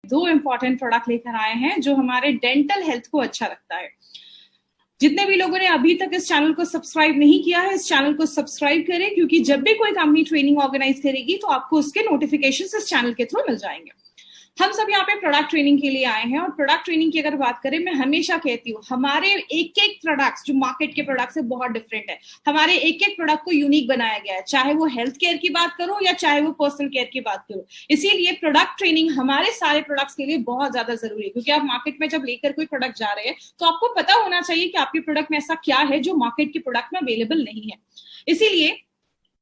दो important product लेकर आए हैं जो हमारे डेंटल हेल्थ को अच्छा रखता है। जितने भी लोगों ने अभी तक इस चैनल को सब्सक्राइब नहीं किया है, इस चैनल को सब्सक्राइब करें, क्योंकि जब भी कोई कंपनी ट्रेनिंग ऑर्गेनाइज करेगी तो आपको उसके नोटिफिकेशन इस चैनल के थ्रू मिल जाएंगे। हम सब यहाँ पे प्रोडक्ट ट्रेनिंग के लिए आए हैं और प्रोडक्ट ट्रेनिंग की अगर बात करें, मैं हमेशा कहती हूँ हमारे एक एक प्रोडक्ट्स जो मार्केट के प्रोडक्ट से बहुत डिफरेंट है। हमारे एक एक प्रोडक्ट को यूनिक बनाया गया है, चाहे वो हेल्थ केयर की बात करो या चाहे वो पर्सनल केयर की बात करो। इसीलिए प्रोडक्ट ट्रेनिंग हमारे सारे प्रोडक्ट्स के लिए बहुत ज्यादा जरूरी है, क्योंकि आप मार्केट में जब लेकर कोई प्रोडक्ट जा रहे हैं तो आपको पता होना चाहिए कि आपके प्रोडक्ट में ऐसा क्या है जो मार्केट के प्रोडक्ट में अवेलेबल नहीं है। इसीलिए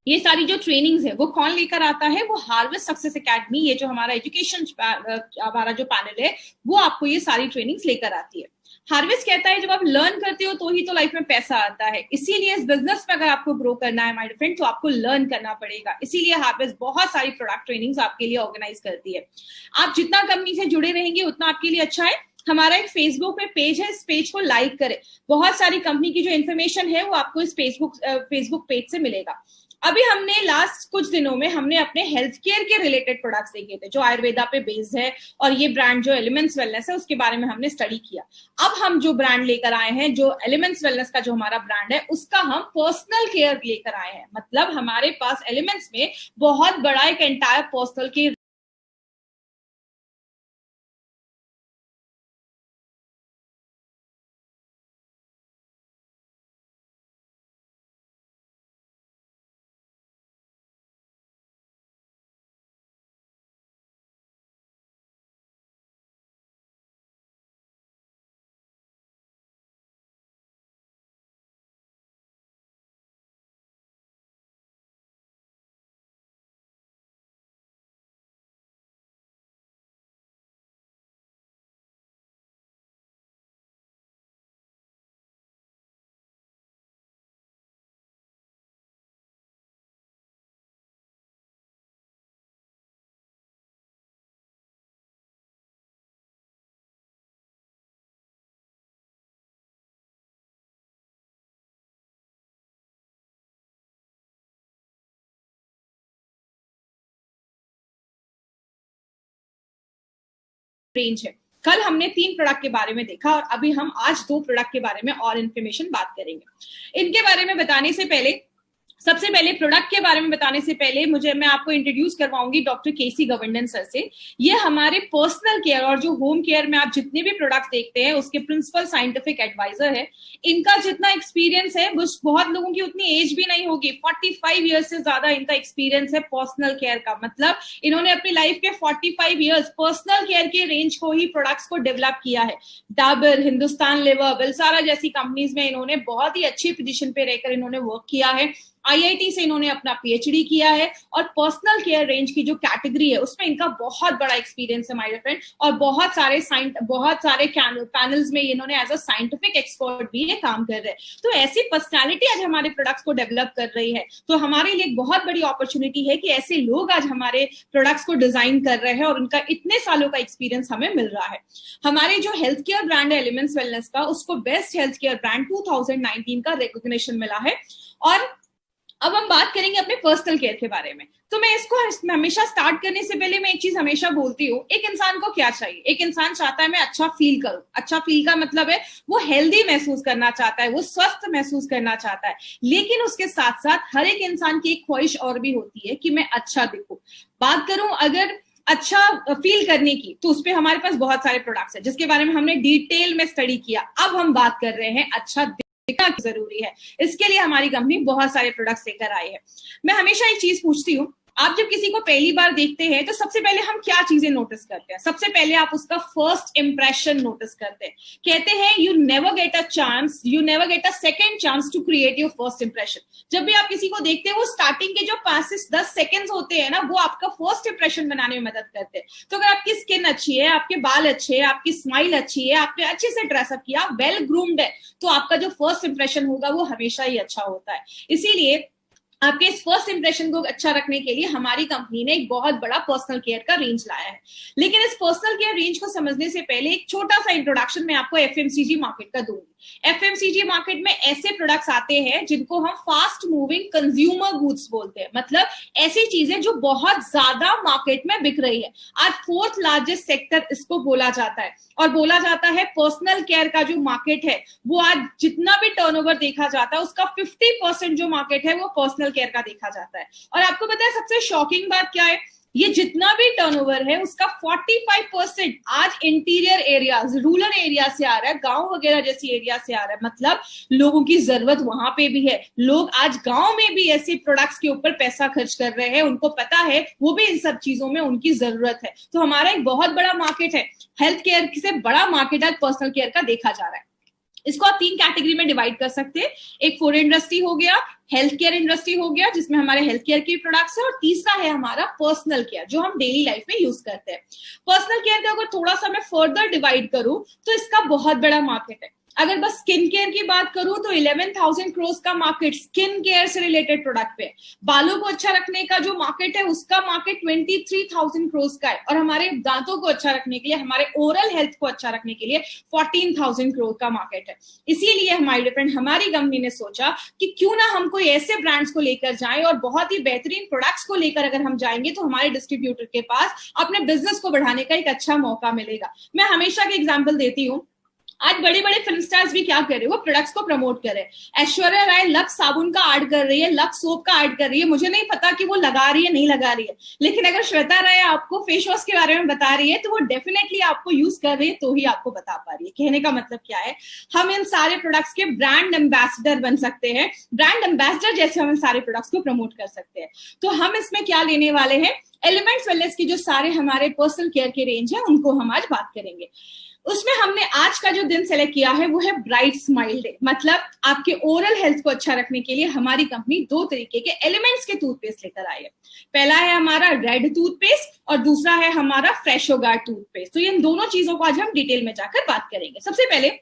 ये सारी जो ट्रेनिंग्स है वो कौन लेकर आता है, वो हार्वेस्ट सक्सेस एकेडमी, ये जो हमारा एजुकेशन हमारा जो पैनल है वो आपको ये सारी ट्रेनिंग्स लेकर आती है। हार्वेस्ट कहता है जब आप लर्न करते हो तो ही तो लाइफ में पैसा आता है। इसीलिए इस बिजनेस में अगर आपको ग्रो करना है माय फ्रेंड, तो आपको लर्न करना पड़ेगा। इसीलिए हार्वेस्ट बहुत सारी प्रोडक्ट ट्रेनिंग्स आपके लिए ऑर्गेनाइज करती है। आप जितना कंपनी से जुड़े रहेंगे उतना आपके लिए अच्छा है। हमारा एक फेसबुक पे पेज है, इस पेज को लाइक करें। बहुत सारी कंपनी की जो इन्फॉर्मेशन है वो आपको इस फेसबुक पेज से मिलेगा। अभी हमने लास्ट कुछ दिनों में हमने अपने हेल्थ केयर के रिलेटेड प्रोडक्ट्स देखे थे जो आयुर्वेदा पे बेस्ड है, और ये ब्रांड जो एलिमेंट्स वेलनेस है उसके बारे में हमने स्टडी किया। अब हम जो ब्रांड लेकर आए हैं, जो एलिमेंट्स वेलनेस का जो हमारा ब्रांड है, उसका हम पर्सनल केयर लेकर आए हैं। मतलब हमारे पास एलिमेंट्स में बहुत बड़ा एक एंटायर पर्सनल केयर रेंज है। कल हमने 3 प्रोडक्ट के बारे में देखा और अभी हम आज 2 प्रोडक्ट के बारे में और इन्फॉर्मेशन बात करेंगे। इनके बारे में बताने से पहले, सबसे पहले प्रोडक्ट के बारे में बताने से पहले मैं आपको इंट्रोड्यूस करवाऊंगी डॉक्टर केसी गवर्नन सर से। ये हमारे पर्सनल केयर और जो होम केयर में आप जितने भी प्रोडक्ट देखते हैं उसके प्रिंसिपल साइंटिफिक एडवाइजर है। इनका जितना एक्सपीरियंस है वो बहुत लोगों की उतनी एज भी नहीं होगी, 45 ईयर्स से ज्यादा इनका एक्सपीरियंस है पर्सनल केयर का। मतलब इन्होंने अपनी लाइफ के 45 ईयर्स पर्सनल केयर के रेंज को ही प्रोडक्ट्स को डेवलप किया है। डाबर, हिंदुस्तान लेवर, वेलसारा जैसी कंपनीज में इन्होंने बहुत ही अच्छी पोजीशन पे रहकर इन्होंने वर्क किया है। आईआईटी से इन्होंने अपना पीएचडी किया है और पर्सनल केयर रेंज की जो कैटेगरी है उसमें इनका बहुत बड़ा एक्सपीरियंस है माय फ्रेंड। और बहुत सारे पैनल्स में इन्होंने एज अ साइंटिफिक एक्सपर्ट भी ये काम कर रहे हैं। तो ऐसी पर्सनालिटी आज हमारे प्रोडक्ट्स को डेवलप कर रही है, तो हमारे लिए एक बहुत बड़ी अपॉर्चुनिटी है कि ऐसे लोग आज हमारे प्रोडक्ट्स को डिजाइन कर रहे हैं और उनका इतने सालों का एक्सपीरियंस हमें मिल रहा है। हमारे जो हेल्थ केयर ब्रांड है एलिमेंट्स वेलनेस का, उसको बेस्ट हेल्थ केयर ब्रांड 2019 का रिकॉग्निशन मिला है। और अब हम बात करेंगे अपने पर्सनल केयर के बारे में। तो मैं इसको हमेशा स्टार्ट करने से पहले मैं एक चीज हमेशा बोलती हूँ, एक इंसान को क्या चाहिए? एक इंसान चाहता है मैं अच्छा फील करूं। अच्छा फील का मतलब है वो हेल्दी महसूस करना चाहता है, वो स्वस्थ महसूस करना चाहता है। लेकिन उसके साथ साथ हर एक इंसान की एक ख्वाहिश और भी होती है कि मैं अच्छा दिखूं। बात करूं अगर अच्छा फील करने की, तो उसपे हमारे पास बहुत सारे प्रोडक्ट्स हैं जिसके बारे में हमने डिटेल में स्टडी किया। अब हम बात कर रहे हैं अच्छा दिखना जरूरी है, इसके लिए हमारी कंपनी बहुत सारे प्रोडक्ट्स लेकर आई है। मैं हमेशा एक चीज पूछती हूँ, आप जब किसी को पहली बार देखते हैं तो सबसे पहले हम क्या चीजें नोटिस करते हैं? सबसे पहले आप उसका फर्स्ट इंप्रेशन नोटिस करते हैं। कहते हैं you never get a second chance to create your first impression. जब भी आप किसी को देखते हैं वो स्टार्टिंग के जो 5 से 10 सेकेंड्स होते हैं ना, वो आपका फर्स्ट इंप्रेशन बनाने में मदद करते हैं। तो अगर आपकी स्किन अच्छी है, आपके बाल अच्छे हैं, आपकी स्माइल अच्छी है, आपने अच्छे से ड्रेसअप किया, वेल ग्रूम्ड है, तो आपका जो फर्स्ट इंप्रेशन होगा वो हमेशा ही अच्छा होता है। इसीलिए आपके इस फर्स्ट इंप्रेशन को अच्छा रखने के लिए हमारी कंपनी ने एक बहुत बड़ा पर्सनल केयर का रेंज लाया है। लेकिन इस पर्सनल केयर रेंज को समझने से पहले एक छोटा सा इंट्रोडक्शन मैं आपको एफएमसीजी मार्केट का दूंगी। एफएमसीजी मार्केट में ऐसे प्रोडक्ट्स आते हैं जिनको हम फास्ट मूविंग कंज्यूमर गुड्स बोलते हैं, मतलब ऐसी चीजें जो बहुत ज्यादा मार्केट में बिक रही है। आज फोर्थ लार्जेस्ट सेक्टर इसको बोला जाता है, और बोला जाता है पर्सनल केयर का जो मार्केट है वो आज जितना भी टर्नओवर देखा जाता है उसका 50% जो मार्केट है वो पर्सनल केयर का देखा जाता है। और आपको पता है सबसे शॉकिंग बात क्या है, ये जितना भी टर्नओवर है उसका 45% आज इंटीरियर एरियाज, रूरल एरिया से आ रहा है, गांव वगैरह जैसी एरिया से आ रहा है। मतलब लोगों की जरूरत वहां पे भी है, लोग आज गांव में भी ऐसे प्रोडक्ट्स के ऊपर पैसा खर्च कर रहे हैं, उनको पता है वो भी इन सब चीजों में उनकी जरूरत है। तो हमारा एक बहुत बड़ा मार्केट है, हेल्थ केयर से बड़ा मार्केट आज पर्सनल केयर का देखा जा रहा है। इसको आप 3 कैटेगरी में डिवाइड कर सकते हैं, एक फूड इंडस्ट्री हो गया, हेल्थ केयर इंडस्ट्री हो गया जिसमें हमारे हेल्थ केयर के प्रोडक्ट्स है, और तीसरा है हमारा पर्सनल केयर जो हम डेली लाइफ में यूज करते हैं। पर्सनल केयर का अगर थोड़ा सा मैं फर्दर डिवाइड करूं तो इसका बहुत बड़ा मार्केट है। अगर बस स्किन केयर की बात करूं तो 11,000 करोड़ का मार्केट स्किन केयर से रिलेटेड प्रोडक्ट पे, बालों को अच्छा रखने का जो मार्केट है उसका मार्केट 23,000 करोड़ का है, और हमारे दांतों को अच्छा रखने के लिए, हमारे ओरल हेल्थ को अच्छा रखने के लिए 14,000 करोड़ का मार्केट है। इसीलिए हमारी कंपनी ने सोचा कि क्यों ना हम कोई ऐसे ब्रांड्स को लेकर जाएं और बहुत ही बेहतरीन प्रोडक्ट्स को लेकर अगर हम जाएंगे तो हमारे डिस्ट्रीब्यूटर के पास अपने बिजनेस को बढ़ाने का एक अच्छा मौका मिलेगा। मैं हमेशा के एग्जाम्पल देती हूँ, आज बड़े बड़े फिल्म स्टार्स भी क्या कर रहे हैं, वो प्रोडक्ट्स को प्रमोट कर रहे हैं। ऐश्वर्या राय लक्स साबुन का ऐड कर रही है, लक्स सोप का ऐड कर रही है, मुझे नहीं पता कि वो लगा रही है नहीं लगा रही है, लेकिन अगर श्वेता राय आपको फेस वॉश के बारे में बता रही है तो वो डेफिनेटली आपको यूज कर रही है तो ही आपको बता पा रही है। कहने का मतलब क्या है, हम इन सारे प्रोडक्ट्स के ब्रांड एम्बेसडर बन सकते हैं, ब्रांड एम्बेसडर जैसे हम इन सारे प्रोडक्ट्स को प्रमोट कर सकते हैं। तो हम इसमें क्या लेने वाले हैं, एलिमेंट्स वेलनेस की जो सारे हमारे पर्सनल केयर के रेंज है उनको हम आज बात करेंगे। उसमें हमने आज का जो दिन सेलेक्ट किया है वो है ब्राइट स्माइल डे, मतलब आपके ओरल हेल्थ को अच्छा रखने के लिए हमारी कंपनी 2 तरीके के एलिमेंट्स के टूथपेस्ट लेकर आई है। पहला है हमारा रेड टूथपेस्ट और दूसरा है हमारा फ्रेशो गार्ड टूथपेस्ट। तो इन दोनों चीजों को आज हम डिटेल में जाकर बात करेंगे। सबसे पहले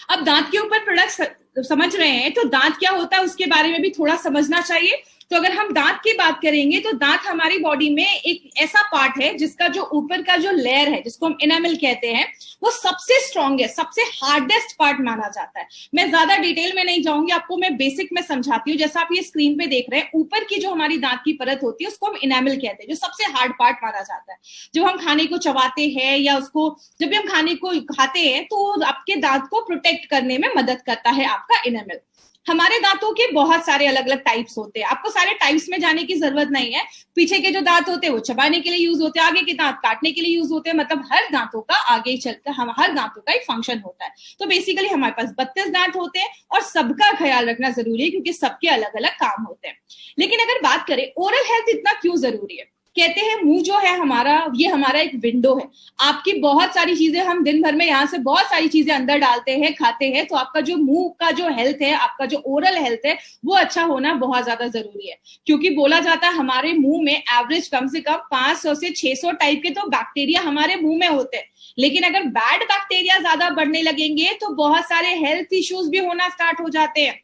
अब दांत के ऊपर प्रोडक्ट समझ रहे हैं तो दांत क्या होता है उसके बारे में भी थोड़ा समझना चाहिए। तो अगर हम दांत की बात करेंगे तो दांत हमारी बॉडी में एक ऐसा पार्ट है जिसका जो ऊपर का जो लेयर है जिसको हम एनामल कहते हैं वो सबसे स्ट्रॉन्गेस्ट, सबसे हार्डेस्ट पार्ट माना जाता है। मैं ज्यादा डिटेल में नहीं जाऊंगी, आपको मैं बेसिक में समझाती हूँ। जैसा आप ये स्क्रीन पे देख रहे हैं, ऊपर की जो हमारी दांत की परत होती है उसको हम एनामल कहते हैं, जो सबसे हार्ड पार्ट माना जाता है। जब हम खाने को चबाते हैं या उसको जब भी हम खाने को खाते हैं तो आपके दांत को प्रोटेक्ट करने में मदद करता है आपका एनामल। हमारे दांतों के बहुत सारे अलग अलग टाइप्स होते हैं, आपको सारे टाइप्स में जाने की जरूरत नहीं है। पीछे के जो दांत होते हैं वो चबाने के लिए यूज होते हैं, आगे के दांत काटने के लिए यूज होते हैं, मतलब हर दांतों का आगे चलकर हर दांतों का एक फंक्शन होता है। तो बेसिकली हमारे पास 32 दांत होते हैं और सबका ख्याल रखना जरूरी है क्योंकि सबके अलग अलग काम होते हैं। लेकिन अगर बात करें ओरल हेल्थ इतना क्यों जरूरी है, कहते हैं मुंह जो है हमारा, ये हमारा एक विंडो है। आपकी बहुत सारी चीजें हम दिन भर में यहाँ से बहुत सारी चीजें अंदर डालते हैं, खाते हैं, तो आपका जो मुंह का जो हेल्थ है, आपका जो ओरल हेल्थ है वो अच्छा होना बहुत ज्यादा जरूरी है। क्योंकि बोला जाता है हमारे मुंह में एवरेज कम से कम 500 से 600 टाइप के तो बैक्टीरिया हमारे मुंह में होते हैं। लेकिन अगर बैड बैक्टीरिया ज्यादा बढ़ने लगेंगे तो बहुत सारे हेल्थ इश्यूज भी होना स्टार्ट हो जाते हैं।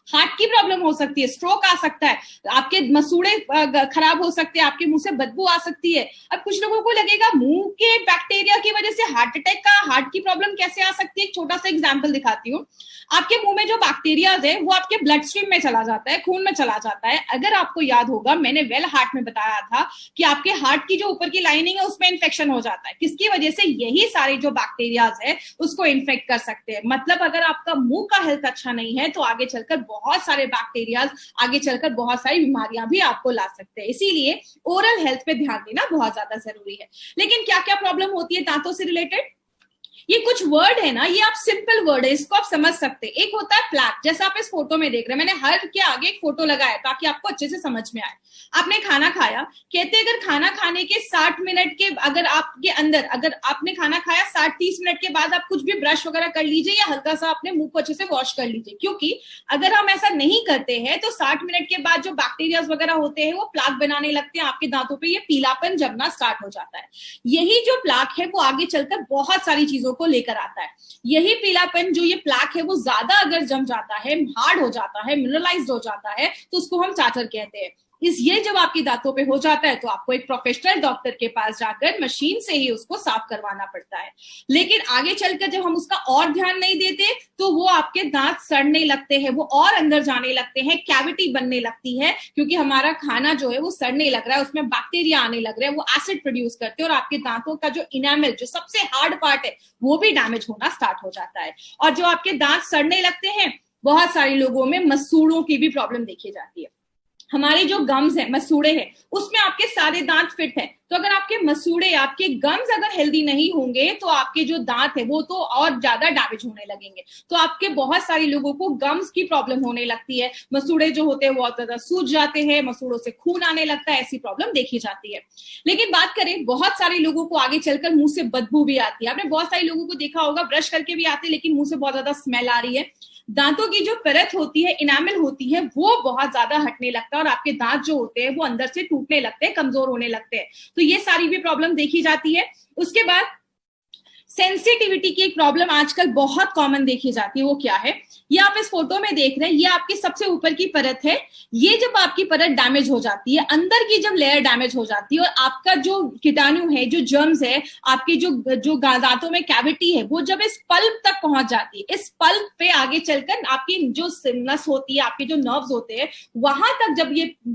हार्ट की प्रॉब्लम हो सकती है, स्ट्रोक आ सकता है, आपके मसूड़े खराब हो सकते हैं, आपके मुंह से बदबू आ सकती है। अब कुछ लोगों को लगेगा मुंह के बैक्टीरिया की वजह से हार्ट अटैक का, हार्ट की प्रॉब्लम कैसे आ सकती है। एक छोटा सा एग्जांपल दिखाती हूँ। आपके मुंह में जो बैक्टीरिया है वो आपके ब्लड स्ट्रीम में चला जाता है, खून में चला जाता है। अगर आपको याद होगा मैंने वेल हार्ट में बताया था कि आपके हार्ट की जो ऊपर की लाइनिंग है उसमें इन्फेक्शन हो जाता है, किसकी वजह से, यही सारे जो बैक्टीरियाज है उसको इन्फेक्ट कर सकते हैं। मतलब अगर आपका मुंह का हेल्थ अच्छा नहीं है तो आगे चलकर बहुत सारे बैक्टीरियाज, आगे चलकर बहुत सारी बीमारियां भी आपको ला सकते हैं। इसीलिए ओरल हेल्थ पे ध्यान देना बहुत ज्यादा जरूरी है। लेकिन क्या क्या प्रॉब्लम होती है दांतों से रिलेटेड, ये कुछ वर्ड है ना, ये आप सिंपल वर्ड है, इसको आप समझ सकते हैं। एक होता है प्लैक, जैसा आप इस फोटो में देख रहे हैं, मैंने हर के आगे एक फोटो लगाया ताकि आपको अच्छे से समझ में आए। आपने खाना खाया, कहते हैं अगर खाना खाने के 60 मिनट के अगर आपके अंदर, अगर आपने खाना खाया 60-30 मिनट के बाद आप कुछ भी ब्रश वगैरह कर लीजिए या हल्का सा अपने मुंह को अच्छे से वॉश कर लीजिए, क्योंकि अगर हम ऐसा नहीं करते हैं तो 60 मिनट के बाद जो बैक्टीरिया वगैरह होते हैं वो प्लाक बनाने लगते हैं आपके दांतों पे, ये पीलापन जमना स्टार्ट हो जाता है। यही जो प्लाक है वो आगे चलकर बहुत सारी चीजों चीजों को लेकर आता है। यही पीलापन जो ये प्लैक है वो ज्यादा अगर जम जाता है, हार्ड हो जाता है, मिनरलाइज्ड हो जाता है, तो उसको हम चाटर कहते हैं। ये जब आपके दांतों पे हो जाता है तो आपको एक प्रोफेशनल डॉक्टर के पास जाकर मशीन से ही उसको साफ करवाना पड़ता है। लेकिन आगे चलकर जब हम उसका और ध्यान नहीं देते तो वो आपके दांत सड़ने लगते हैं, वो और अंदर जाने लगते हैं, कैविटी बनने लगती है, क्योंकि हमारा खाना जो है वो सड़ने लग रहा है, उसमें बैक्टीरिया आने लग रहे हैं, वो एसिड प्रोड्यूस करते हैं और आपके दांतों का जो इनामल, जो सबसे हार्ड पार्ट है, वो भी डैमेज होना स्टार्ट हो जाता है। और जो आपके दांत सड़ने लगते हैं, बहुत सारे लोगों में मसूड़ों की भी प्रॉब्लम देखी जाती है। हमारे जो गम्स है, मसूड़े हैं, उसमें आपके सारे दांत फिट है, तो अगर आपके मसूड़े, आपके गम्स अगर हेल्दी नहीं होंगे तो आपके जो दांत है वो तो और ज्यादा डैमेज होने लगेंगे। तो आपके बहुत सारे लोगों को गम्स की प्रॉब्लम होने लगती है, मसूड़े जो होते हैं वो बहुत ज्यादा सूज जाते हैं, मसूड़ों से खून आने लगता है, ऐसी प्रॉब्लम देखी जाती है। लेकिन बात करें, बहुत सारे लोगों को आगे चलकर मुंह से बदबू भी आती है। आपने बहुत सारे लोगों को देखा होगा, ब्रश करके भी आते लेकिन मुंह से बहुत ज्यादा स्मेल आ रही है। दांतों की जो परत होती है, इनामल होती है, वो बहुत ज्यादा हटने लगता है और आपके दांत जो होते हैं वो अंदर से टूटने लगते हैं, कमजोर होने लगते हैं। तो ये सारी भी प्रॉब्लम देखी जाती है। उसके बाद सेंसिटिविटी की एक प्रॉब्लम आजकल बहुत कॉमन देखी जाती है। वो क्या है, ये आप इस फोटो में देख रहे हैं, ये आपकी सबसे ऊपर की परत है। ये जब आपकी परत डैमेज हो जाती है, अंदर की जब लेयर डैमेज हो जाती है और आपका जो कीटाणु है, जो जर्म्स है, आपके जो दांतों में कैविटी है, वो जब इस पल्प तक पहुंच जाती है, इस पल्प पे आगे चलकर आपकी जो नस होती है, आपके जो नर्व्स होते हैं, वहां तक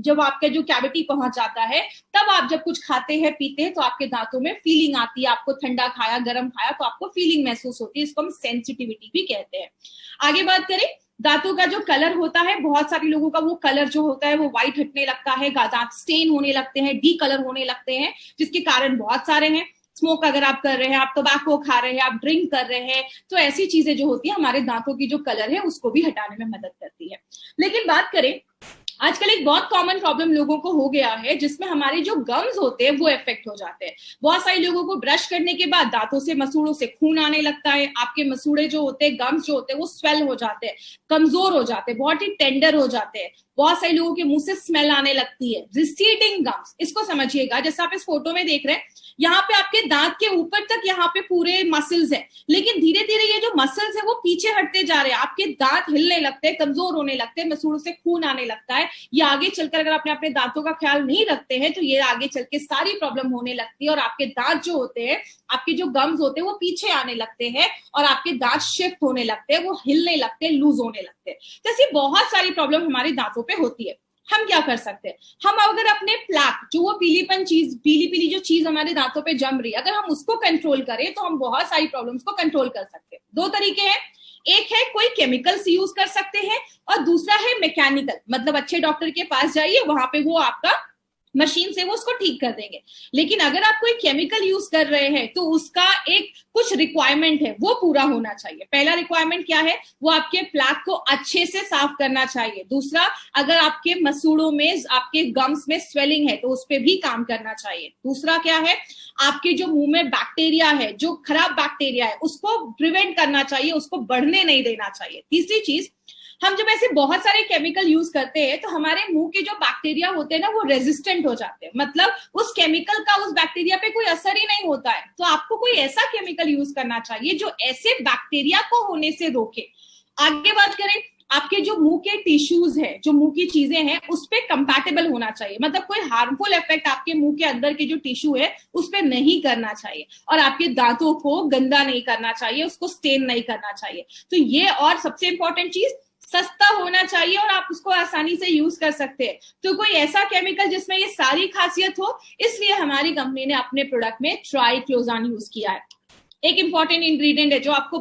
जब आपका जो कैविटी पहुंच जाता है, तब आप जब कुछ खाते हैं, पीते हैं, तो आपके दांतों में फीलिंग आती है। आपको ठंडा खाया, गर्म खाया तो आपको फीलिंग महसूस होती है, इसको हम सेंसिटिविटी भी कहते हैं। आगे बात करें, दांतों का जो कलर होता है, बहुत सारे लोगों का वो कलर जो होता है वो व्हाइट हटने लगता है, दांत स्टेन होने लगते हैं, डी कलर होने लगते हैं, जिसके कारण बहुत सारे हैं। स्मोक अगर आप कर रहे हैं, आप टोबैको खा रहे हैं, आप ड्रिंक कर रहे हैं, तो ऐसी चीजें जो होती है हमारे दांतों की जो कलर है उसको भी हटाने में मदद करती है। लेकिन बात करें, आजकल एक बहुत कॉमन प्रॉब्लम लोगों को हो गया है, जिसमें हमारे जो गम्स होते हैं वो इफेक्ट हो जाते हैं। बहुत सारे लोगों को ब्रश करने के बाद दांतों से, मसूड़ों से खून आने लगता है। आपके मसूड़े जो होते हैं, गम्स जो होते हैं, वो स्वेल हो जाते हैं, कमजोर हो जाते हैं, बहुत ही टेंडर हो जाते हैं। बहुत सारे लोगों के मुंह से स्मेल आने लगती है, रिसीडिंग गम्स। इसको समझिएगा, जैसे आप इस फोटो में देख रहे हैं, यहाँ पे आपके दांत के ऊपर तक यहाँ पे पूरे मसल्स है, लेकिन धीरे धीरे ये जो मसल्स है वो पीछे हटते जा रहे हैं, आपके दांत हिलने लगते हैं, कमजोर होने लगते हैं, मसूड़ों से खून आने लगता है। ये आगे चलकर अगर आपने अपने दांतों का ख्याल नहीं रखते हैं तो ये आगे चल के सारी प्रॉब्लम होने लगती है और आपके दांत जो होते हैं, आपके जो गम्स होते हैं वो पीछे आने लगते हैं और आपके दांत शिफ्ट होने लगते हैं, वो हिलने लगते हैं, लूज होने लगते हैं। जैसी बहुत सारी प्रॉब्लम हमारे दांतों पे होती है। हम क्या कर सकते हैं, हम अगर अपने प्लैक, जो वो पीलीपन चीज, पीली पीली जो चीज हमारे दांतों पे जम रही है, अगर हम उसको कंट्रोल करें तो हम बहुत सारी प्रॉब्लम्स को कंट्रोल कर सकते हैं। दो तरीके हैं, एक है कोई केमिकल्स यूज कर सकते हैं और दूसरा है मैकेनिकल, मतलब अच्छे डॉक्टर के पास जाइए, वहां पे वो आपका मशीन से वो उसको ठीक कर देंगे। लेकिन अगर आप कोई केमिकल यूज कर रहे हैं तो उसका एक कुछ रिक्वायरमेंट है, वो पूरा होना चाहिए। पहला रिक्वायरमेंट क्या है, वो आपके प्लैक को अच्छे से साफ करना चाहिए। दूसरा, अगर आपके मसूड़ों में, आपके गम्स में स्वेलिंग है तो उस पर भी काम करना चाहिए। दूसरा क्या है, आपके जो मुंह में बैक्टीरिया है, जो खराब बैक्टीरिया है, उसको प्रिवेंट करना चाहिए, उसको बढ़ने नहीं देना चाहिए। तीसरी चीज, हम जब ऐसे बहुत सारे केमिकल यूज करते हैं तो हमारे मुंह के जो बैक्टीरिया होते हैं ना, वो रेजिस्टेंट हो जाते हैं, मतलब उस केमिकल का उस बैक्टीरिया पे कोई असर ही नहीं होता है। तो आपको कोई ऐसा केमिकल यूज करना चाहिए जो ऐसे बैक्टीरिया को होने से रोके। आगे बात करें, आपके जो मुंह के टिश्यूज है, जो मुंह की चीजें हैं, उस पर कंपैटिबल होना चाहिए, मतलब कोई हार्मफुल इफेक्ट आपके मुंह के अंदर के जो टिश्यू है उस पर नहीं करना चाहिए और आपके दांतों को गंदा नहीं करना चाहिए, उसको स्टेन नहीं करना चाहिए। तो ये, और सबसे इंपॉर्टेंट चीज, सस्ता होना चाहिए और आप उसको आसानी से यूज कर सकते हैं। तो कोई ऐसा केमिकल जिसमें ये सारी खासियत हो, इसलिए हमारी कंपनी ने अपने प्रोडक्ट में ट्राइक्लोज़ान यूज किया है। एक इंपॉर्टेंट इंग्रेडिएंट है जो आपको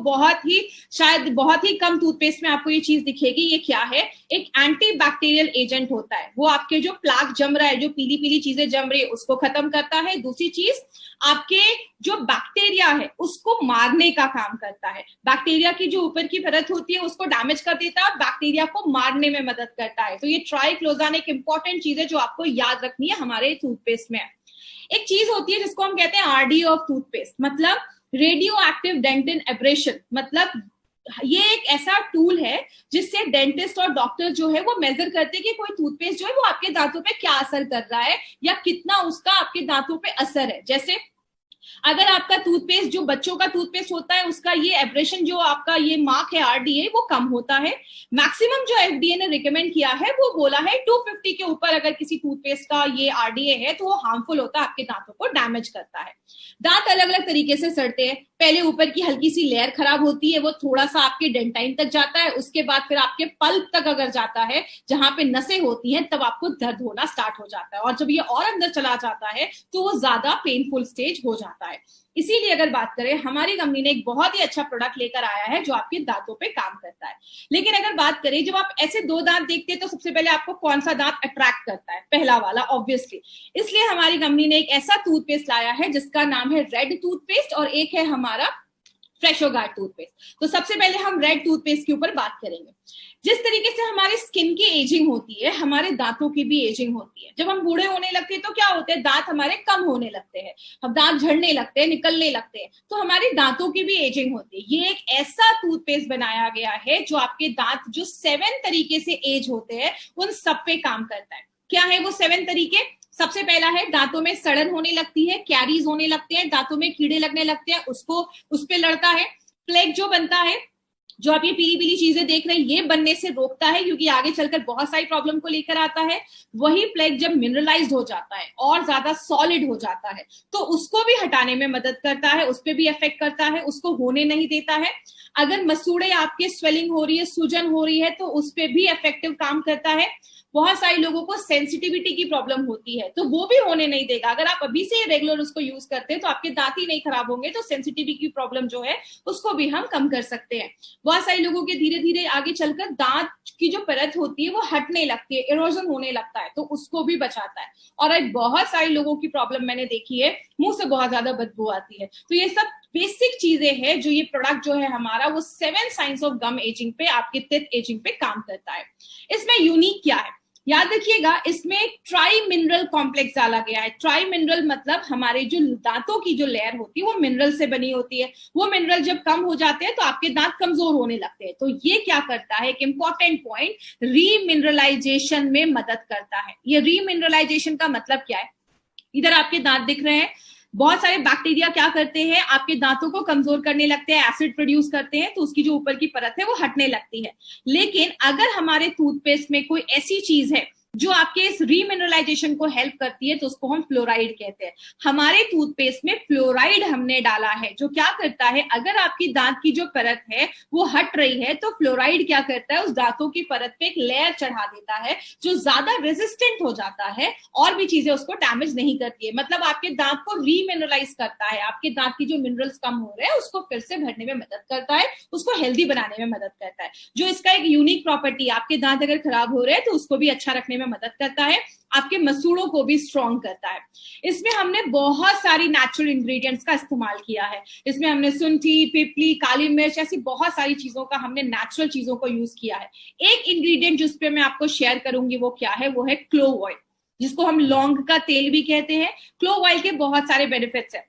शायद बहुत ही कम टूथपेस्ट में आपको ये चीज दिखेगी। ये क्या है, एक एंटी बैक्टीरियल एजेंट होता है। वो आपके जो प्लाक जम रहा है, जो पीली पीली चीजें जम रही है, उसको खत्म करता है। दूसरी चीज, आपके जो बैक्टीरिया है उसको मारने का काम करता है। बैक्टीरिया की जो ऊपर की परत होती है उसको डैमेज कर देता है, बैक्टीरिया को मारने में मदद करता है। तो ये ट्राइक्लोज़ान एक इंपॉर्टेंट चीज है जो आपको याद रखनी है हमारे टूथपेस्ट में। एक चीज होती है जिसको हम कहते हैं आरडी ऑफ टूथपेस्ट, मतलब रेडियो एक्टिव डेंटिन एब्रेशन। मतलब ये एक ऐसा टूल है जिससे डेंटिस्ट और डॉक्टर जो है वो मेजर करते हैं कि कोई टूथपेस्ट जो है वो आपके दांतों पे क्या असर कर रहा है या कितना उसका आपके दांतों पे असर है। जैसे अगर आपका टूथपेस्ट, जो बच्चों का टूथपेस्ट होता है, उसका ये एब्रेशन, जो आपका ये मार्क है आरडीए, वो कम होता है। मैक्सिमम जो एफडीए ने रिकमेंड किया है वो बोला है 250 के ऊपर अगर किसी टूथपेस्ट का ये आरडीए है तो वो हार्मफुल होता है, आपके दांतों को डैमेज करता है। दांत अलग अलग तरीके से सड़ते हैं। पहले ऊपर की हल्की सी लेयर खराब होती है, वो थोड़ा सा आपके डेंटाइन तक जाता है, उसके बाद फिर आपके पल्प तक अगर जाता है जहां पे नसें होती हैं, तब आपको दर्द होना स्टार्ट हो जाता है, और जब ये और अंदर चला जाता है तो वो ज्यादा पेनफुल स्टेज हो जाता है। इसीलिए अगर बात करें, हमारी कंपनी ने एक बहुत ही अच्छा प्रोडक्ट लेकर आया है जो आपके दांतों पे काम करता है। लेकिन अगर बात करें, जब आप ऐसे दो दांत देखते हैं तो सबसे पहले आपको कौन सा दांत अट्रैक्ट करता है? पहला वाला, ऑब्वियसली। इसलिए हमारी कंपनी ने एक ऐसा टूथपेस्ट लाया है जिसका नाम है रेड टूथपेस्ट, और एक है हमारा फ्रेशो गार्ड टूथपेस्ट। तो सबसे पहले हम रेड टूथपेस्ट के ऊपर बात करेंगे। जिस तरीके से हमारी स्किन की एजिंग होती है, हमारे दांतों की भी एजिंग होती है। जब हम बूढ़े होने लगते हैं तो क्या होते हैं? दांत हमारे कम होने लगते हैं, हम दांत झड़ने लगते हैं, निकलने लगते हैं, तो हमारे दांतों की भी एजिंग होती है। ये एक ऐसा टूथपेस्ट बनाया गया है जो आपके दांत जो 7 तरीके से एज होते हैं उन सब पे काम करता है। क्या है वो 7 तरीके? सबसे पहला है, दांतों में सड़न होने लगती है, कैरीज होने लगते हैं, दांतों में कीड़े लगने लगते हैं, उस पे लड़ता है। प्लेग जो बनता है, जो आप ये पीली पीली चीजें देख रहे हैं, ये बनने से रोकता है, क्योंकि आगे चलकर बहुत सारी प्रॉब्लम को लेकर आता है। वही प्लेग जब मिनरलाइज्ड हो जाता है और ज्यादा सॉलिड हो जाता है तो उसको भी हटाने में मदद करता है, उस पर भी इफेक्ट करता है, उसको होने नहीं देता है। अगर मसूड़े आपके स्वेलिंग हो रही है, सूजन हो रही है, तो उस पर भी इफेक्टिव काम करता है। बहुत सारे लोगों को सेंसिटिविटी की प्रॉब्लम होती है तो वो भी होने नहीं देगा। अगर आप अभी से रेगुलर उसको यूज करते हैं तो आपके दांत ही नहीं खराब होंगे, तो सेंसिटिविटी की प्रॉब्लम जो है उसको भी हम कम कर सकते हैं। बहुत सारे लोगों के धीरे धीरे आगे चलकर दांत की जो परत होती है वो हटने लगती है, इरोजन होने लगता है, तो उसको भी बचाता है। और आज बहुत सारे लोगों की प्रॉब्लम मैंने देखी है, मुंह से बहुत ज्यादा बदबू आती है। तो ये सब बेसिक चीजें हैं जो ये प्रोडक्ट जो है हमारा, वो 7 साइंस ऑफ गम एजिंग पे, आपके टीथ एजिंग पे काम करता है। इसमें यूनिक क्या है? याद रखिएगा, इसमें ट्राई मिनरल कॉम्प्लेक्स डाला गया है। ट्राई मिनरल मतलब हमारे जो दांतों की जो लेयर होती है वो मिनरल से बनी होती है। वो मिनरल जब कम हो जाते हैं तो आपके दांत कमजोर होने लगते हैं। तो ये क्या करता है, एक इंपॉर्टेंट पॉइंट, रीमिनरलाइजेशन में मदद करता है। ये रीमिनरलाइजेशन का मतलब क्या है? इधर आपके दांत दिख रहे हैं, बहुत सारे बैक्टीरिया क्या करते हैं, आपके दांतों को कमजोर करने लगते हैं, एसिड प्रोड्यूस करते हैं, तो उसकी जो ऊपर की परत है वो हटने लगती है। लेकिन अगर हमारे टूथपेस्ट में कोई ऐसी चीज है जो आपके इस रीमिनरलाइजेशन को हेल्प करती है तो उसको हम फ्लोराइड कहते हैं। हमारे टूथपेस्ट में फ्लोराइड हमने डाला है, जो क्या करता है, अगर आपकी दांत की जो परत है वो हट रही है तो फ्लोराइड क्या करता है, उस दांतों की परत पे एक लेयर चढ़ा देता है जो ज्यादा रेजिस्टेंट हो जाता है और भी चीजें उसको डैमेज नहीं करती है। मतलब आपके दांत को रीमिनरलाइज करता है, आपके दांत की जो मिनरल्स कम हो रहे हैं उसको फिर से भरने में मदद करता है, उसको हेल्दी बनाने में मदद करता है। जो इसका एक यूनिक प्रॉपर्टी, आपके दांत अगर खराब हो रहे हैं तो उसको भी अच्छा रखने में मदद करता है, आपके मसूड़ों को भी स्ट्रॉन्ग करता है। इसमें हमने बहुत सारी नेचुरल इंग्रेडिएंट्स का इस्तेमाल किया है। इसमें हमने सुंठी, पिपली, काली मिर्च, ऐसी बहुत सारी चीजों का हमने नेचुरल चीजों को यूज किया है। एक इंग्रेडिएंट जिस पे मैं आपको शेयर करूंगी वो क्या है, वो है क्लोव ऑयल, जिसको हम लौंग का तेल भी कहते हैं। क्लोव ऑयल के बहुत सारे बेनिफिट्स हैं।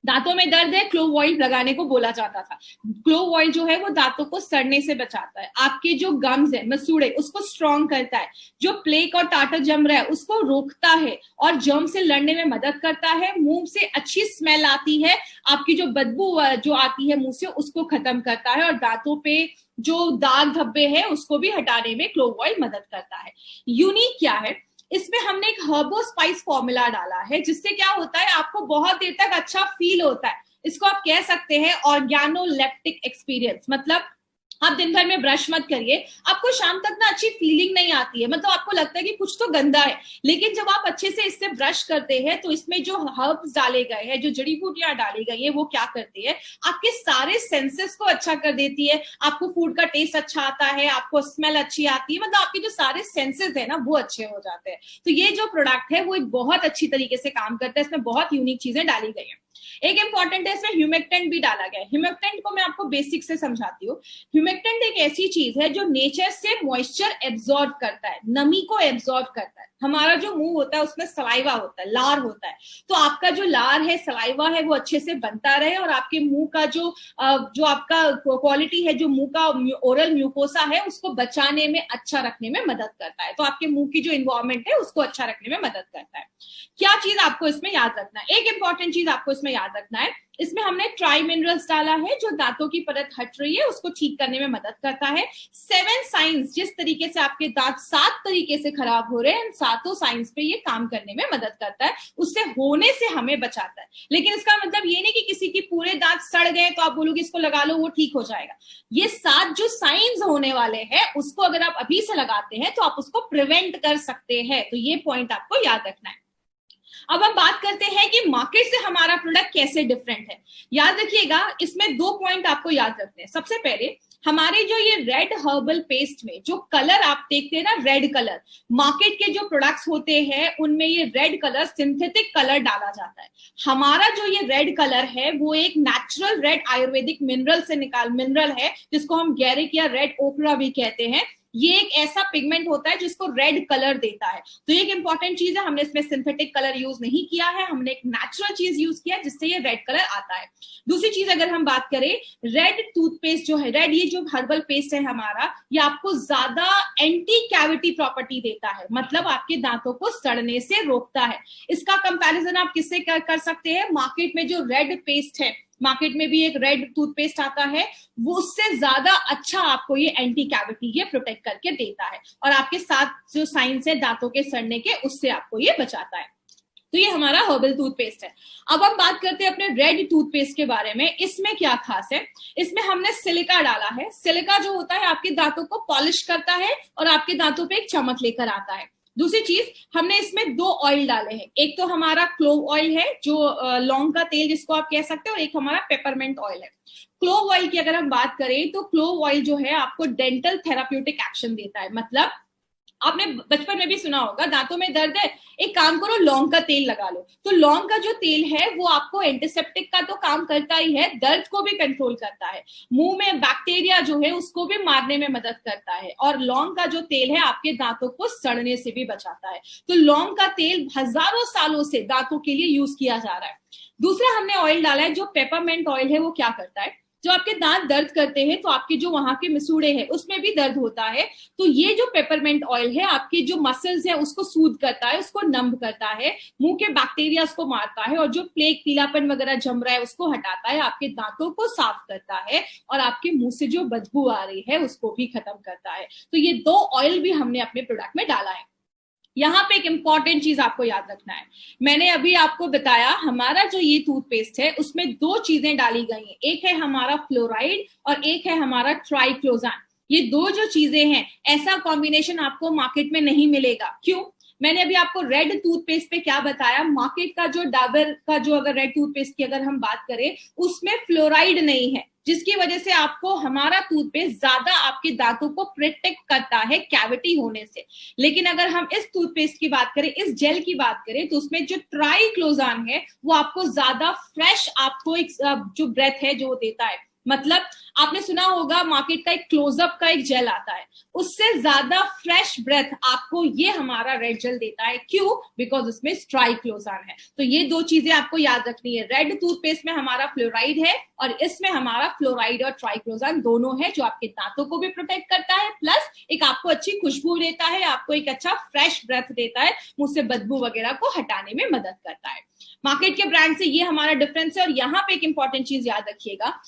दांतों में दर्द है, क्लोव ऑयल लगाने को बोला जाता था। क्लोव ऑयल जो है वो दांतों को सड़ने से बचाता है, आपके जो गम्स है, मसूड़े, उसको स्ट्रॉन्ग करता है, जो प्लेक और टाटर जम रहा है उसको रोकता है और जर्म से लड़ने में मदद करता है। मुंह से अच्छी स्मेल आती है, आपकी जो बदबू जो आती है मुंह से उसको खत्म करता है, और दांतों पे जो दाग धब्बे हैं उसको भी हटाने में क्लोव ऑयल मदद करता है। यूनिक क्या है, इसमें हमने एक हर्बो स्पाइस फॉर्मूला डाला है, जिससे क्या होता है, आपको बहुत देर तक अच्छा फील होता है। इसको आप कह सकते हैं ऑर्गेनोलेप्टिक एक्सपीरियंस। मतलब आप दिन भर में ब्रश मत करिए, आपको शाम तक ना अच्छी फीलिंग नहीं आती है, मतलब आपको लगता है कि कुछ तो गंदा है। लेकिन जब आप अच्छे से इससे ब्रश करते हैं तो इसमें जो हर्ब्स डाले गए हैं, जो जड़ी बूटियां डाली गई है, वो क्या करती है, आपके सारे सेंसेस को अच्छा कर देती है। आपको फूड का टेस्ट अच्छा आता है, आपको स्मेल अच्छी आती है, मतलब आपके जो सारे सेंसेस है ना वो अच्छे हो जाते हैं। तो ये जो प्रोडक्ट है वो एक बहुत अच्छी तरीके से काम करता है। इसमें बहुत यूनिक चीजें डाली गई है। एक इंपॉर्टेंट है, इसमें ह्यूमेक्टेंट भी डाला गया है। ह्यूमेक्टेंट को मैं आपको बेसिक से समझाती हूँ। ह्यूमेक्टेंट एक ऐसी चीज है जो नेचर से मॉइस्चर एब्जॉर्ब करता है, नमी को एब्जॉर्ब करता हमारा जो मुंह होता है उसमें सलाइवा होता है, लार होता है, तो आपका जो लार है, सलाइवा है, वो अच्छे से बनता रहे और आपके मुंह का जो आपका क्वालिटी है, जो मुंह का ओरल म्यूकोसा है, उसको बचाने में, अच्छा रखने में मदद करता है। तो आपके मुंह की जो इन्वायरमेंट है उसको अच्छा रखने में मदद करता है। क्या चीज आपको इसमें याद रखना है, एक इंपॉर्टेंट चीज आपको इसमें याद रखना है, इसमें हमने ट्राई मिनरल्स डाला है जो दांतों की परत हट रही है उसको ठीक करने में मदद करता है। 7 साइंस, जिस तरीके से आपके दांत 7 तरीके से खराब हो रहे हैं, सातों साइंस पे ये काम करने में मदद करता है, उससे होने से हमें बचाता है। लेकिन इसका मतलब ये नहीं कि किसी की पूरे दांत सड़ गए तो आप बोलोगे इसको लगा लो वो ठीक हो जाएगा। ये 7 जो साइंस होने वाले हैं उसको अगर आप अभी से लगाते हैं तो आप उसको प्रिवेंट कर सकते हैं। तो ये पॉइंट आपको याद रखना है। अब हम बात करते हैं कि मार्केट से हमारा प्रोडक्ट कैसे डिफरेंट है। याद रखिएगा, इसमें 2 पॉइंट आपको याद रखने हैं। सबसे पहले, हमारे जो ये रेड हर्बल पेस्ट में जो कलर आप देखते हैं ना, रेड कलर, मार्केट के जो प्रोडक्ट्स होते हैं उनमें ये रेड कलर, सिंथेटिक कलर डाला जाता है। हमारा जो ये रेड कलर है वो एक नेचुरल रेड आयुर्वेदिक मिनरल है जिसको हम गैरिक या रेड ओकरा भी कहते हैं। ये एक ऐसा पिगमेंट होता है जिसको रेड कलर देता है। तो एक इंपॉर्टेंट चीज है, हमने इसमें सिंथेटिक कलर यूज नहीं किया है, हमने एक नेचुरल चीज यूज किया है जिससे ये रेड कलर आता है। दूसरी चीज अगर हम बात करें, रेड टूथपेस्ट जो है, रेड ये जो हर्बल पेस्ट है हमारा, ये आपको ज्यादा एंटी कैविटी प्रॉपर्टी देता है, मतलब आपके दांतों को सड़ने से रोकता है। इसका कंपैरिजन आप किससे कर सकते हैं, मार्केट में जो रेड पेस्ट है, मार्केट में भी एक रेड टूथपेस्ट आता है, वो उससे ज्यादा अच्छा आपको ये एंटी कैविटी ये प्रोटेक्ट करके देता है और आपके साथ जो साइंस है दांतों के सड़ने के, उससे आपको ये बचाता है। तो ये हमारा हर्बल टूथपेस्ट है। अब हम बात करते हैं अपने रेड टूथपेस्ट के बारे में। इसमें क्या खास है, इसमें हमने सिलिका डाला है। सिलिका जो होता है आपके दांतों को पॉलिश करता है और आपके दांतों पे एक चमक लेकर आता है। दूसरी चीज, हमने इसमें 2 ऑयल डाले हैं, एक तो हमारा क्लोव ऑयल है जो लौंग का तेल जिसको आप कह सकते हो, और एक हमारा पेपरमेंट ऑयल है। क्लोव ऑयल की अगर हम बात करें तो क्लोव ऑयल जो है आपको डेंटल थेराप्यूटिक एक्शन देता है। मतलब आपने बचपन में भी सुना होगा, दांतों में दर्द है, एक काम करो लौंग का तेल लगा लो। तो लौंग का जो तेल है वो आपको एंटीसेप्टिक का तो काम करता ही है, दर्द को भी कंट्रोल करता है, मुंह में बैक्टीरिया जो है उसको भी मारने में मदद करता है, और लौंग का जो तेल है आपके दांतों को सड़ने से भी बचाता है। तो लौंग का तेल हजारों सालों से दांतों के लिए यूज किया जा रहा है। दूसरा हमने ऑयल डाला है जो पेपरमेंट ऑयल है। वो क्या करता है, जो आपके दांत दर्द करते हैं तो आपके जो वहां के मिसूड़े हैं उसमें भी दर्द होता है, तो ये जो पेपरमेंट ऑयल है आपके जो मसल्स है उसको सूद करता है, उसको नंब करता है, मुंह के बैक्टीरिया को मारता है, और जो प्लेग, पीलापन वगैरह जम रहा है उसको हटाता है, आपके दांतों को साफ करता है, और आपके मुंह से जो बदबू आ रही है उसको भी खत्म करता है। तो ये 2 ऑयल भी हमने अपने प्रोडक्ट में डाला है। यहाँ पे एक इंपॉर्टेंट चीज आपको याद रखना है, मैंने अभी आपको बताया हमारा जो ये टूथपेस्ट है उसमें 2 चीजें डाली गई हैं, एक है हमारा फ्लोराइड और एक है हमारा ट्राइक्लोजान। ये 2 जो चीजें हैं, ऐसा कॉम्बिनेशन आपको मार्केट में नहीं मिलेगा। क्यों? मैंने अभी आपको रेड टूथपेस्ट पे क्या बताया, मार्केट का जो डाबर का जो अगर रेड टूथपेस्ट की अगर हम बात करें उसमें फ्लोराइड नहीं है, जिसकी वजह से आपको हमारा टूथपेस्ट ज्यादा आपके दांतों को प्रोटेक्ट करता है कैविटी होने से। लेकिन अगर हम इस टूथपेस्ट की बात करें, इस जेल की बात करें, तो उसमें जो ट्राइक्लोजान है वो आपको ज्यादा फ्रेश, आपको एक जो ब्रेथ है जो देता है। मतलब आपने सुना होगा मार्केट का एक क्लोजअप का एक जेल आता है, उससे ज्यादा फ्रेश ब्रेथ आपको ये हमारा रेड जेल देता है। क्यों? बिकॉज उसमें ट्राइक्लोजान है। तो ये 2 चीजें आपको याद रखनी है, रेड टूथपेस्ट में हमारा फ्लोराइड है और इसमें हमारा फ्लोराइड और ट्राइक्लोजान दोनों है, जो आपके दांतों को भी प्रोटेक्ट करता है, प्लस एक आपको अच्छी खुशबू देता है, आपको एक अच्छा फ्रेश ब्रेथ देता है, मुंह से बदबू वगैरह को हटाने में मदद करता है। मार्केट के ब्रांड से ये हमारा डिफरेंस है। और यहाँ पे एक इंपॉर्टेंट चीज याद रखिएगा,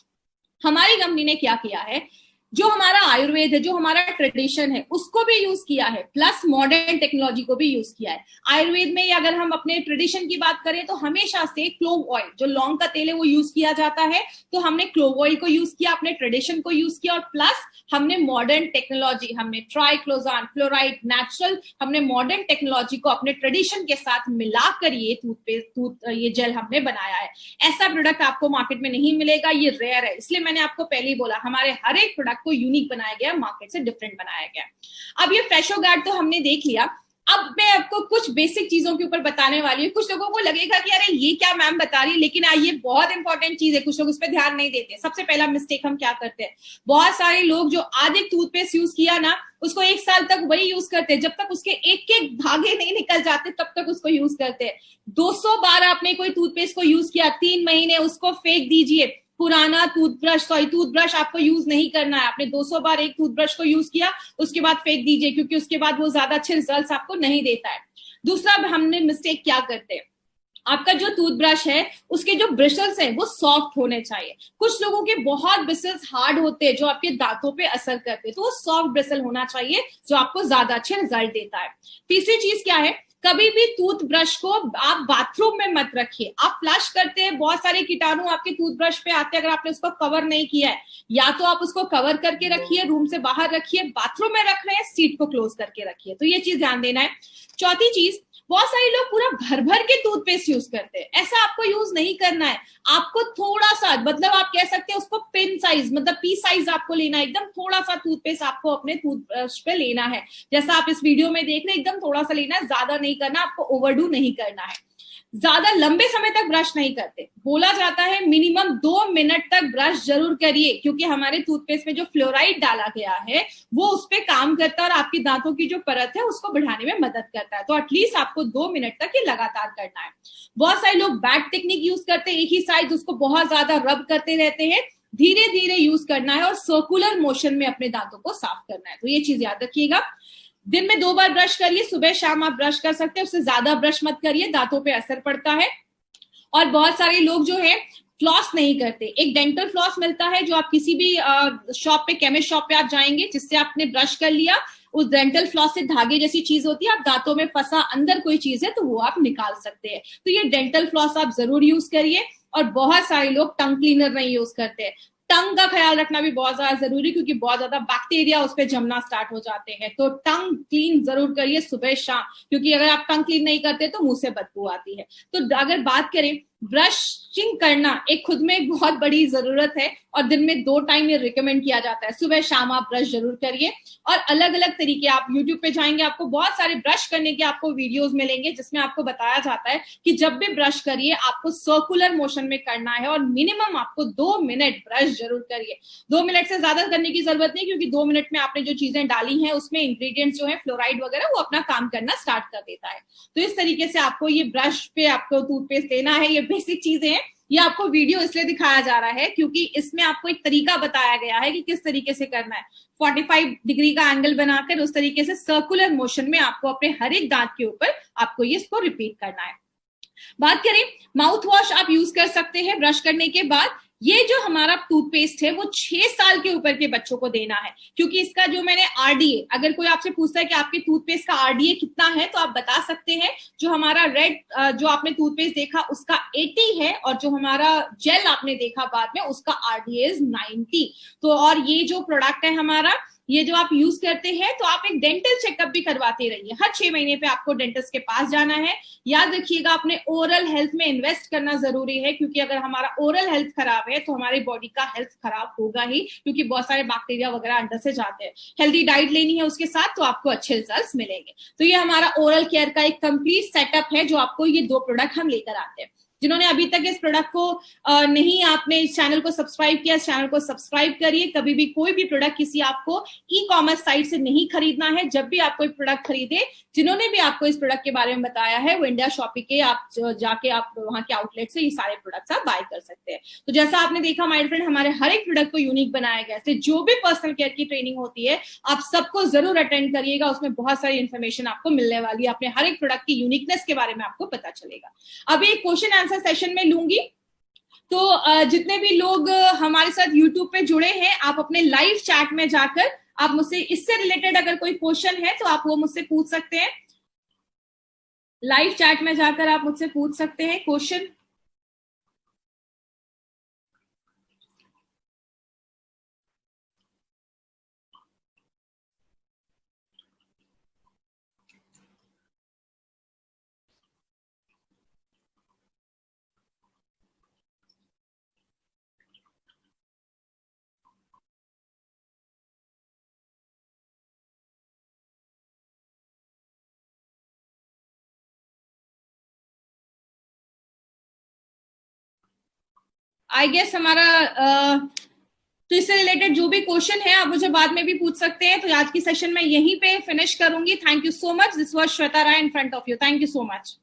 हमारी कंपनी ने क्या किया है, जो हमारा आयुर्वेद है, जो हमारा ट्रेडिशन है, उसको भी यूज किया है, प्लस मॉडर्न टेक्नोलॉजी को भी यूज किया है। आयुर्वेद में अगर हम अपने ट्रेडिशन की बात करें तो हमेशा से क्लोव ऑयल, जो लौंग का तेल है, वो यूज किया जाता है। तो हमने क्लोव ऑयल को यूज किया, अपने ट्रेडिशन को यूज किया, और प्लस हमने मॉडर्न टेक्नोलॉजी, हमने ट्राइक्लोजान, फ्लोराइड, नेचुरल, हमने मॉडर्न टेक्नोलॉजी को अपने ट्रेडिशन के साथ मिलाकर ये ये जेल हमने बनाया है। ऐसा प्रोडक्ट आपको मार्केट में नहीं मिलेगा, ये रेयर है। इसलिए मैंने आपको पहले ही बोला, हमारे हर एक प्रोडक्ट को यूनिक बनाया गया, मार्केट से डिफरेंट बनाया गया। अब ये फ्रेशो गार्ड तो हमने देख लिया, अब मैं आपको कुछ बेसिक चीजों के ऊपर बताने वाली हूँ। कुछ लोगों को लगेगा कि अरे ये क्या मैम बता रही है, लेकिन ये बहुत इंपॉर्टेंट चीज है, कुछ लोग उस पर ध्यान नहीं देते। सबसे पहला मिस्टेक हम क्या करते हैं, बहुत सारे लोग जो आधे टूथपेस्ट यूज किया ना, उसको 1 साल तक वही यूज करते हैं, जब तक उसके एक एक धागे नहीं निकल जाते तब तक उसको यूज करते हैं। 200 बार आपने कोई टूथपेस्ट को यूज किया, 3 महीने उसको फेंक दीजिए। पुराना टूथब्रश आपको यूज नहीं करना है। आपने 200 बार एक टूथब्रश को यूज किया, उसके बाद फेंक दीजिए, क्योंकि उसके बाद वो ज्यादा अच्छे रिजल्ट्स आपको नहीं देता है। दूसरा हमने मिस्टेक क्या करते हैं, आपका जो टूथब्रश है उसके जो ब्रिसल्स हैं वो सॉफ्ट होने चाहिए। कुछ लोगों के बहुत ब्रिसल्स हार्ड होते हैं जो आपके दांतों पे असर करते हैं, तो वो सॉफ्ट ब्रिसल होना चाहिए जो आपको ज्यादा अच्छे रिजल्ट देता है। तीसरी चीज क्या है, कभी भी टूथब्रश को आप बाथरूम में मत रखिए। आप फ्लश करते हैं, बहुत सारे कीटाणु आपके टूथब्रश पे आते हैं, अगर आपने उसको कवर नहीं किया है, या तो आप उसको कवर करके रखिए, रूम से बाहर रखिए, बाथरूम में रख रहे हैं सीट को क्लोज करके रखिए। तो ये चीज ध्यान देना है। चौथी चीज, बहुत सारे लोग पूरा भर भर के टूथपेस्ट यूज करते हैं, ऐसा आपको यूज नहीं करना है। आपको थोड़ा सा, मतलब आप कह सकते हैं उसको पिन साइज, मतलब पी साइज आपको लेना है। एकदम थोड़ा सा टूथपेस्ट आपको अपने टूथब्रश पे लेना है, जैसा आप इस वीडियो में देख रहे हैं, एकदम थोड़ा सा लेना है, ज्यादा नहीं करना, आपको ओवरडू नहीं करना है। ज्यादा लंबे समय तक ब्रश नहीं करते, बोला जाता है मिनिमम 2 मिनट तक ब्रश जरूर करिए, क्योंकि हमारे टूथपेस्ट में जो फ्लोराइड डाला गया है वो उस पर काम करता है और आपकी दांतों की जो परत है उसको बढ़ाने में मदद करता है। तो एटलीस्ट आपको 2 मिनट तक ये लगातार करना है। बहुत सारे लोग बैट टेक्निक यूज करते हैं, एक ही साइड उसको बहुत ज्यादा रब करते रहते हैं। धीरे धीरे यूज करना है और सर्कुलर मोशन में अपने दांतों को साफ करना है। तो ये चीज याद रखिएगा। दिन में 2 बार ब्रश करिए, सुबह शाम आप ब्रश कर सकते हैं, उससे ज्यादा ब्रश मत करिए, दांतों पे असर पड़ता है। और बहुत सारे लोग जो है फ्लॉस नहीं करते। एक डेंटल फ्लॉस मिलता है जो आप किसी भी शॉप पे, केमिस्ट शॉप पे आप जाएंगे, जिससे आपने ब्रश कर लिया, उस डेंटल फ्लॉस से धागे जैसी चीज होती है, आप दांतों में फंसा अंदर कोई चीज है तो वो आप निकाल सकते हैं। तो ये डेंटल फ्लॉस आप जरूर यूज करिए। और बहुत सारे लोग टंग क्लीनर नहीं यूज करते। टंग का ख्याल रखना भी बहुत ज्यादा जरूरी, क्योंकि बहुत ज्यादा बैक्टीरिया उस पर जमना स्टार्ट हो जाते हैं। तो टंग क्लीन जरूर करिए सुबह शाम, क्योंकि अगर आप टंग क्लीन नहीं करते तो मुंह से बदबू आती है। तो अगर बात करें, ब्रशिंग करना एक खुद में एक बहुत बड़ी जरूरत है, और दिन में 2 टाइम ये रिकमेंड किया जाता है। सुबह शाम आप ब्रश जरूर करिए। और अलग अलग तरीके, आप यूट्यूब पे जाएंगे आपको बहुत सारे ब्रश करने के आपको वीडियोस मिलेंगे, जिसमें आपको बताया जाता है कि जब भी ब्रश करिए आपको सर्कुलर मोशन में करना है, और मिनिमम आपको 2 मिनट ब्रश जरूर करिए। 2 मिनट से ज्यादा करने की जरूरत नहीं, क्योंकि 2 मिनट में आपने जो चीजें डाली हैं उसमें इंग्रेडिएंट्स जो है फ्लोराइड वगैरह, वो अपना काम करना स्टार्ट कर देता है। तो इस तरीके से आपको ये ब्रश पे आपको टूथपेस्ट लेना है। ये बेसिक चीजें हैं। ये आपको वीडियो इसलिए दिखाया जा रहा है क्योंकि इसमें आपको एक तरीका बताया गया है कि किस तरीके से करना है। 45 डिग्री का एंगल बनाकर उस तरीके से सर्कुलर मोशन में आपको अपने हर एक दांत के ऊपर आपको ये इसको रिपीट करना है। बात करें, माउथ वॉश आप यूज कर सकते हैं ब्रश करने के बाद। ये जो हमारा टूथपेस्ट है वो 6 साल के ऊपर के बच्चों को देना है, क्योंकि इसका जो मैंने आरडीए, अगर कोई आपसे पूछता है कि आपके टूथपेस्ट का आरडीए कितना है, तो आप बता सकते हैं। जो हमारा रेड जो आपने टूथपेस्ट देखा उसका 80 है, और जो हमारा जेल आपने देखा बाद में उसका आरडीए इज 90। तो और ये जो प्रोडक्ट है हमारा, ये जो आप यूज करते हैं, तो आप एक डेंटल चेकअप भी करवाते रहिए। हर 6 महीने पे आपको डेंटिस्ट के पास जाना है। याद रखिएगा, अपने ओरल हेल्थ में इन्वेस्ट करना जरूरी है, क्योंकि अगर हमारा ओरल हेल्थ खराब है तो हमारी बॉडी का हेल्थ खराब होगा ही, क्योंकि बहुत सारे बैक्टीरिया वगैरह अंदर से जाते हैं। हेल्दी डाइट लेनी है उसके साथ, तो आपको अच्छे रिजल्ट्स मिलेंगे। तो ये हमारा ओरल केयर का एक कंप्लीट सेटअप है, जो आपको ये 2 प्रोडक्ट हम लेकर आते हैं। जिन्होंने अभी तक इस प्रोडक्ट को नहीं, आपने इस चैनल को सब्सक्राइब किया, इस चैनल को सब्सक्राइब करिए। कभी भी कोई भी प्रोडक्ट किसी आपको ई कॉमर्स साइट से नहीं खरीदना है। जब भी आप कोई प्रोडक्ट खरीदे, जिन्होंने भी आपको इस प्रोडक्ट के बारे में बताया है, वो इंडिया शॉपी के आप जाके आप वहां के आउटलेट से ये सारे प्रोडक्ट्स आप बाय कर सकते हैं। तो जैसा आपने देखा माय फ्रेंड, हमारे हर एक प्रोडक्ट को यूनिक बनाया गया है। जो भी पर्सनल केयर की ट्रेनिंग होती है आप सबको जरूर अटेंड करिएगा, उसमें बहुत सारी इन्फॉर्मेशन आपको मिलने वाली है। अपने हर एक प्रोडक्ट की यूनिकनेस के बारे में आपको पता चलेगा। अभी एक क्वेश्चन आंसर सेशन में लूंगी, तो जितने भी लोग हमारे साथ यूट्यूब पे जुड़े हैं, आप अपने लाइव चैट में जाकर आप मुझसे इससे रिलेटेड अगर कोई क्वेश्चन है तो आप वो मुझसे पूछ सकते हैं। लाइव चैट में जाकर आप मुझसे पूछ सकते हैं क्वेश्चन। आई गेस हमारा तो इससे रिलेटेड जो भी क्वेश्चन है आप मुझे बाद में भी पूछ सकते हैं। तो आज की सेशन में यहीं पे फिनिश करूंगी। Thank you so much. This was Shweta Rai in front of you. Thank you so much.